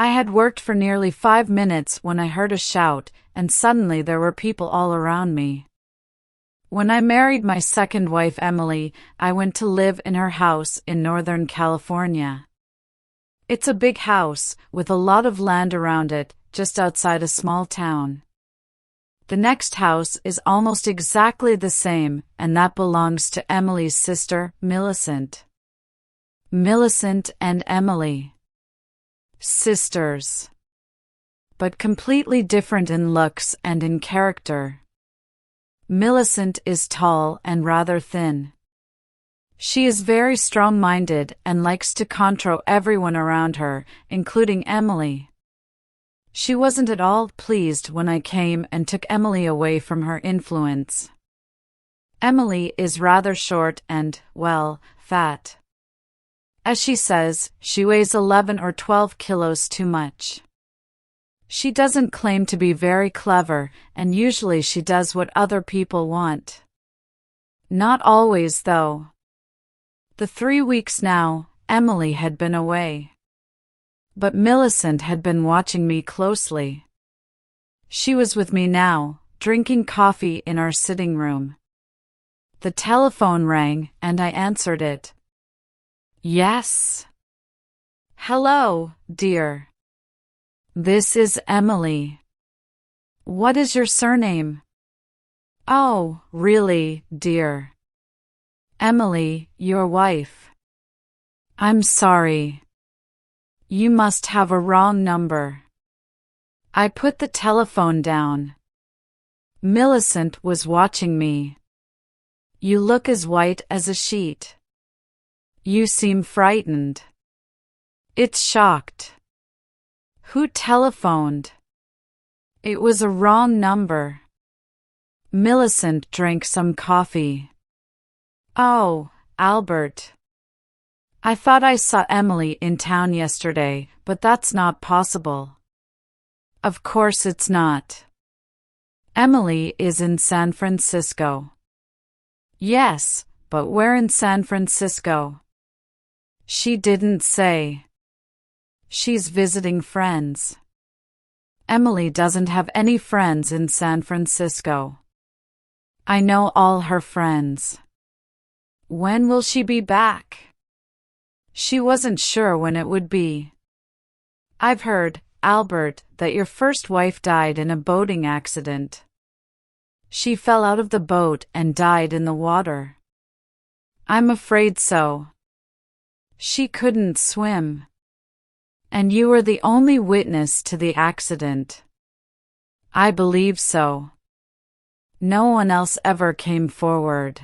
I had worked for nearly 5 minutes when I heard a shout, and suddenly there were people all around me. When I married my second wife Emily, I went to live in her house in Northern California. It's a big house, with a lot of land around it, just outside a small town. The next house is almost exactly the same, and that belongs to Emily's sister, Millicent. Millicent and Emily. Sisters. But completely different in looks and in character. Millicent is tall and rather thin. She is very strong-minded and likes to control everyone around her, including Emily. She wasn't at all pleased when I came and took Emily away from her influence. Emily is rather short and, well, fat. As she says, she weighs 11 or 12 kilos too much. She doesn't claim to be very clever, and usually she does what other people want. Not always, though. The 3 weeks now, Emily had been away. But Millicent had been watching me closely. She was with me now, drinking coffee in our sitting room. The telephone rang, and I answered it. Yes. Hello, dear. This is Emily. What is your surname? Oh, really, dear. Emily, your wife. I'm sorry. You must have a wrong number. I put the telephone down. Millicent was watching me. You look as white as a sheet. You seem frightened. It's shocked. Who telephoned? It was a wrong number. Millicent drank some coffee. Oh, Albert. I thought I saw Emily in town yesterday, but that's not possible. Of course it's not. Emily is in San Francisco. Yes, but where in San Francisco? She didn't say. She's visiting friends. Emily doesn't have any friends in San Francisco. I know all her friends. When will she be back? She wasn't sure when it would be. I've heard, Albert, that your first wife died in a boating accident. She fell out of the boat and died in the water. I'm afraid so. She couldn't swim. And you were the only witness to the accident. I believe so. No one else ever came forward.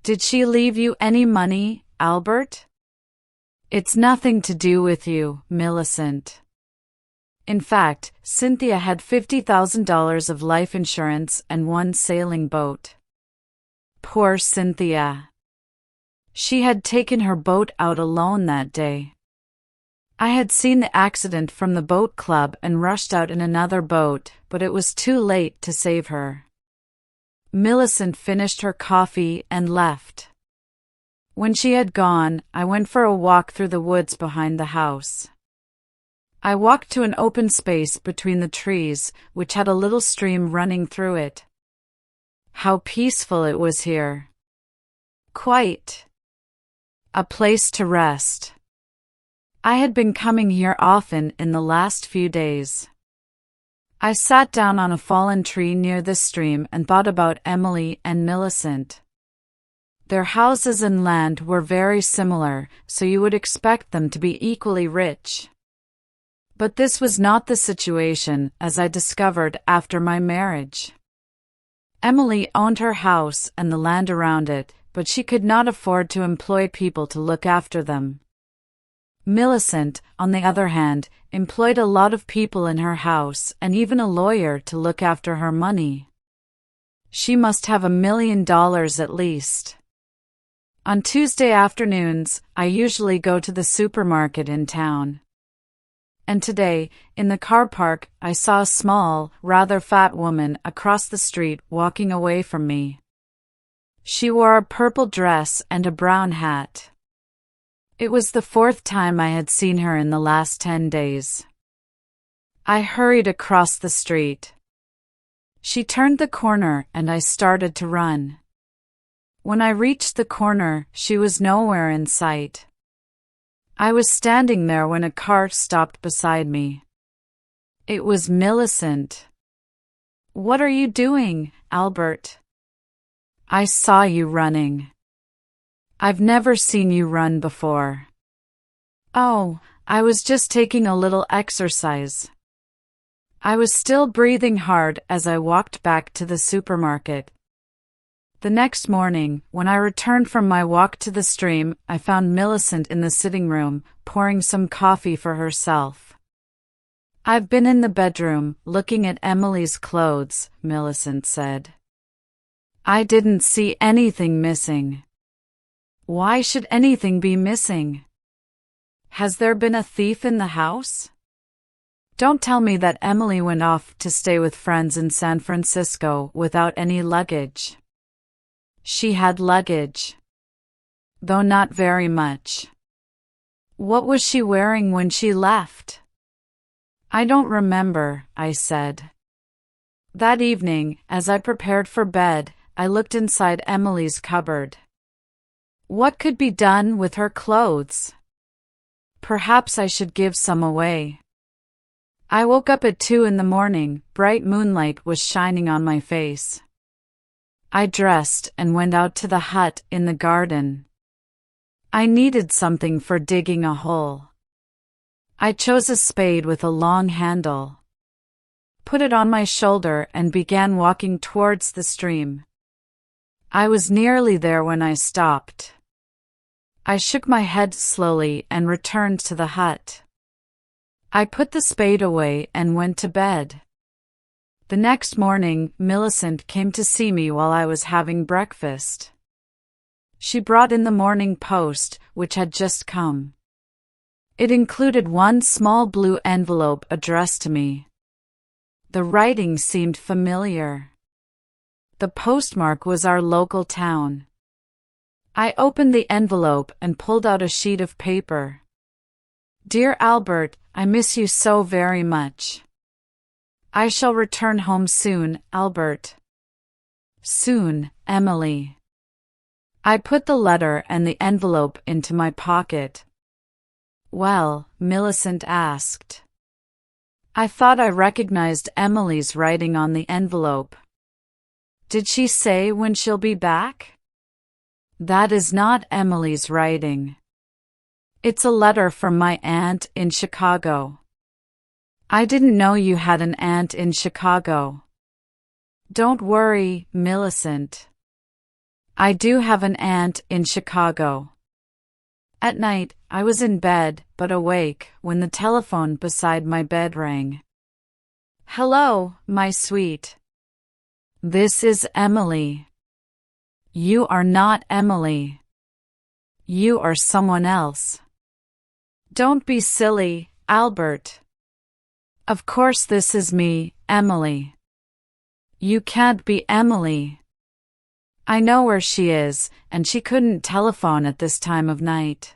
Did she leave you any money, Albert? It's nothing to do with you, Millicent. In fact, Cynthia had $50,000 of life insurance and one sailing boat. Poor Cynthia. She had taken her boat out alone that day. I had seen the accident from the boat club and rushed out in another boat, but it was too late to save her. Millicent finished her coffee and left. When she had gone, I went for a walk through the woods behind the house. I walked to an open space between the trees, which had a little stream running through it. How peaceful it was here. Quite. A place to rest. I had been coming here often in the last few days. I sat down on a fallen tree near the stream and thought about Emily and Millicent. Their houses and land were very similar, so you would expect them to be equally rich. But this was not the situation, as I discovered after my marriage. Emily owned her house and the land around it, but she could not afford to employ people to look after them. Millicent, on the other hand, employed a lot of people in her house and even a lawyer to look after her money. She must have $1 million at least. On Tuesday afternoons, I usually go to the supermarket in town. And today, in the car park, I saw a small, rather fat woman across the street walking away from me. She wore a purple dress and a brown hat. It was the fourth time I had seen her in the last 10 days. I hurried across the street. She turned the corner and I started to run. When I reached the corner, she was nowhere in sight. I was standing there when a car stopped beside me. It was Millicent. "What are you doing, Albert?" "I saw you running." "I've never seen you run before." "Oh, I was just taking a little exercise." I was still breathing hard as I walked back to the supermarket. The next morning, when I returned from my walk to the stream, I found Millicent in the sitting room, pouring some coffee for herself. "I've been in the bedroom, looking at Emily's clothes," Millicent said. "I didn't see anything missing." "Why should anything be missing? Has there been a thief in the house?" "Don't tell me that Emily went off to stay with friends in San Francisco without any luggage." "She had luggage. Though not very much." "What was she wearing when she left?" "I don't remember," I said. That evening, as I prepared for bed, I looked inside Emily's cupboard. What could be done with her clothes? Perhaps I should give some away. I woke up at 2 in the morning. Bright moonlight was shining on my face. I dressed and went out to the hut in the garden. I needed something for digging a hole. I chose a spade with a long handle, put it on my shoulder and began walking towards the stream. I was nearly there when I stopped. I shook my head slowly and returned to the hut. I put the spade away and went to bed. The next morning, Millicent came to see me while I was having breakfast. She brought in the Morning Post, which had just come. It included one small blue envelope addressed to me. The writing seemed familiar. The postmark was our local town. I opened the envelope and pulled out a sheet of paper. "Dear Albert, I miss you so very much. I shall return home soon, Albert. Soon, Emily." I put the letter and the envelope into my pocket. "Well?" Millicent asked. I thought I recognized Emily's writing on the envelope. "Did she say when she'll be back?" "That is not Emily's writing. It's a letter from my aunt in Chicago." "I didn't know you had an aunt in Chicago." "Don't worry, Millicent. I do have an aunt in Chicago." At night, I was in bed, but awake, when the telephone beside my bed rang. "Hello, my sweet. This is Emily." "You are not Emily. You are someone else." "Don't be silly, Albert. Of course this is me, Emily." "You can't be Emily. I know where she is, and she couldn't telephone at this time of night."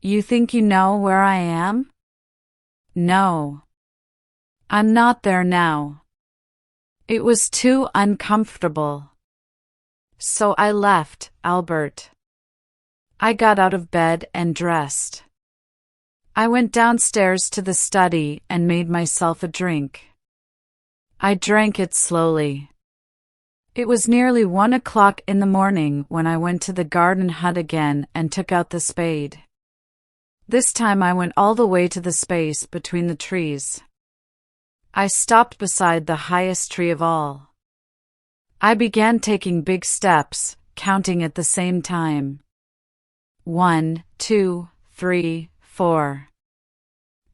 "You think you know where I am?" "No. I'm not there now." It was too uncomfortable. So I left, Albert. I got out of bed and dressed. I went downstairs to the study and made myself a drink. I drank it slowly. It was nearly 1 o'clock in the morning when I went to the garden hut again and took out the spade. This time I went all the way to the space between the trees. I stopped beside the highest tree of all. I began taking big steps, counting at the same time. 1, 2, 3, 4.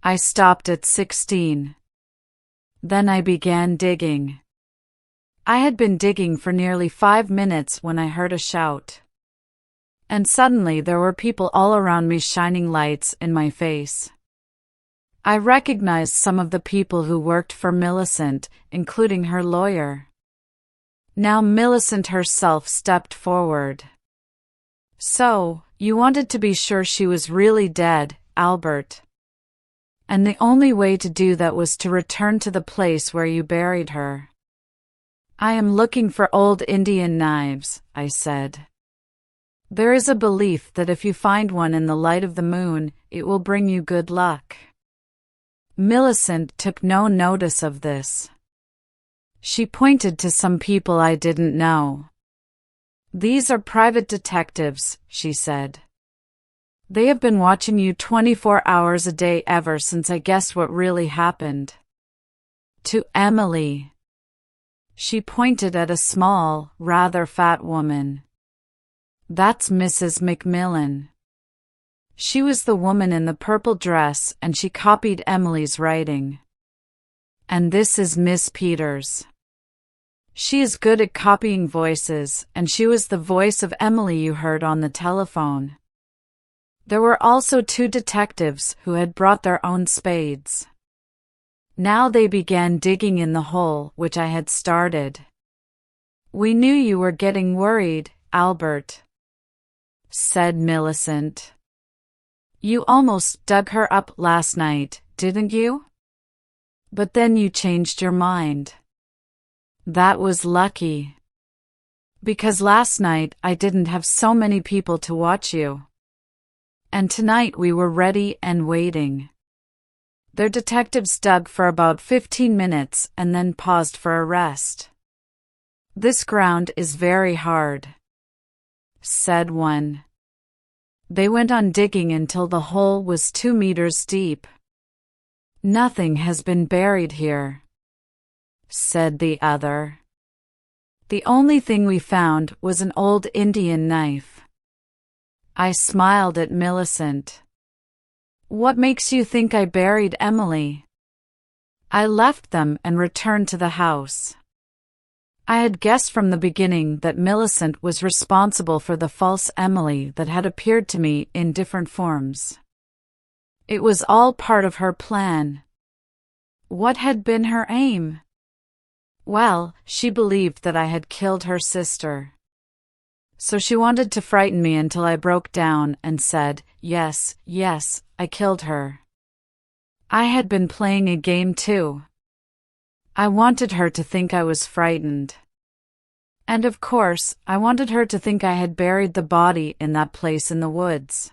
I stopped at 16. Then I began digging. I had been digging for nearly 5 minutes when I heard a shout. And suddenly there were people all around me shining lights in my face. I recognized some of the people who worked for Millicent, including her lawyer. Now Millicent herself stepped forward. "So, You wanted to be sure she was really dead, Albert. And the only way to do that was to return to the place where you buried her. I am looking for old Indian knives, I said. There is a belief that if you find one in the light of the moon, it will bring you good luck. Millicent took no notice of this. She pointed to some people I didn't know. These are private detectives, she said. They have been watching you 24 hours a day ever since I guessed what really happened. To Emily. She pointed at a small, rather fat woman. That's Mrs. McMillan. She was the woman in the purple dress and she copied Emily's writing. And this is Miss Peters. She is good at copying voices, and she was the voice of Emily you heard on the telephone. There were also 2 detectives who had brought their own spades. Now they began digging in the hole which I had started. We knew you were getting worried, Albert, said Millicent. You almost dug her up last night, didn't you? But then you changed your mind. That was lucky. Because last night I didn't have so many people to watch you. And tonight we were ready and waiting. Their detectives dug for about 15 minutes and then paused for a rest. This ground is very hard, said one. They went on digging until the hole was 2 meters deep. Nothing has been buried here, said the other. The only thing we found was an old Indian knife. I smiled at Millicent. What makes you think I buried Emily? I left them and returned to the house. I had guessed from the beginning that Millicent was responsible for the false Emily that had appeared to me in different forms. It was all part of her plan. What had been her aim? Well, she believed that I had killed her sister. So she wanted to frighten me until I broke down and said, yes, I killed her. I had been playing a game too. I wanted her to think I was frightened. And of course, I wanted her to think I had buried the body in that place in the woods.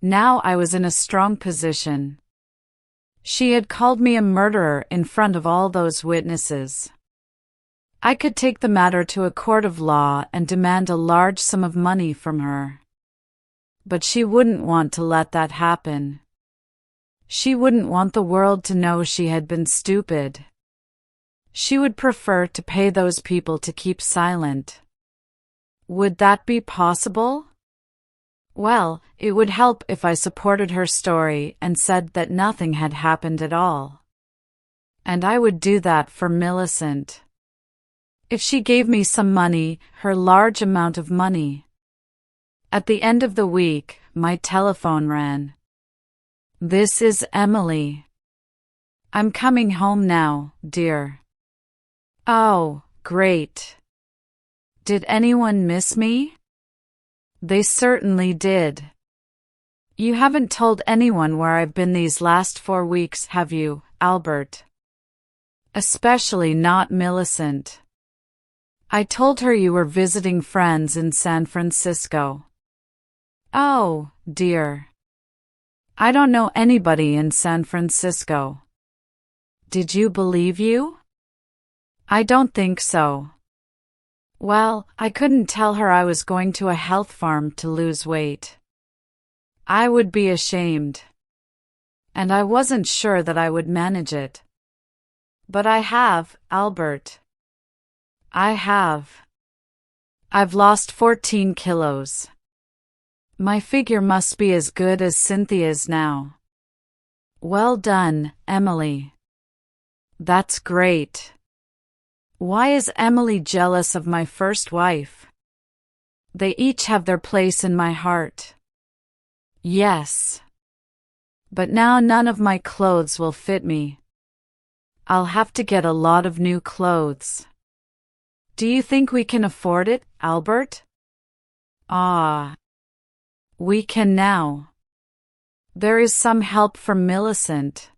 Now I was in a strong position. She had called me a murderer in front of all those witnesses. I could take the matter to a court of law and demand a large sum of money from her. But she wouldn't want to let that happen. She wouldn't want the world to know she had been stupid. She would prefer to pay those people to keep silent. Would that be possible? Well, it would help if I supported her story and said that nothing had happened at all. And I would do that for Millicent. If she gave me some money, her large amount of money. At the end of the week, my telephone rang. This is Emily. I'm coming home now, dear. Oh, great. Did anyone miss me? They certainly did. You haven't told anyone where I've been these last 4 weeks, have you, Albert? Especially not Millicent. I told her you were visiting friends in San Francisco. Oh, dear. I don't know anybody in San Francisco. Did you believe you? I don't think so. Well, I couldn't tell her I was going to a health farm to lose weight. I would be ashamed. And I wasn't sure that I would manage it. But I have, Albert. I have. I've lost 14 kilos. My figure must be as good as Cynthia's now. Well done, Emily. That's great. Why is Emily jealous of my first wife? They each have their place in my heart. Yes. But now none of my clothes will fit me. I'll have to get a lot of new clothes. Do you think we can afford it, Albert? Ah. We can now. There is some help from Millicent.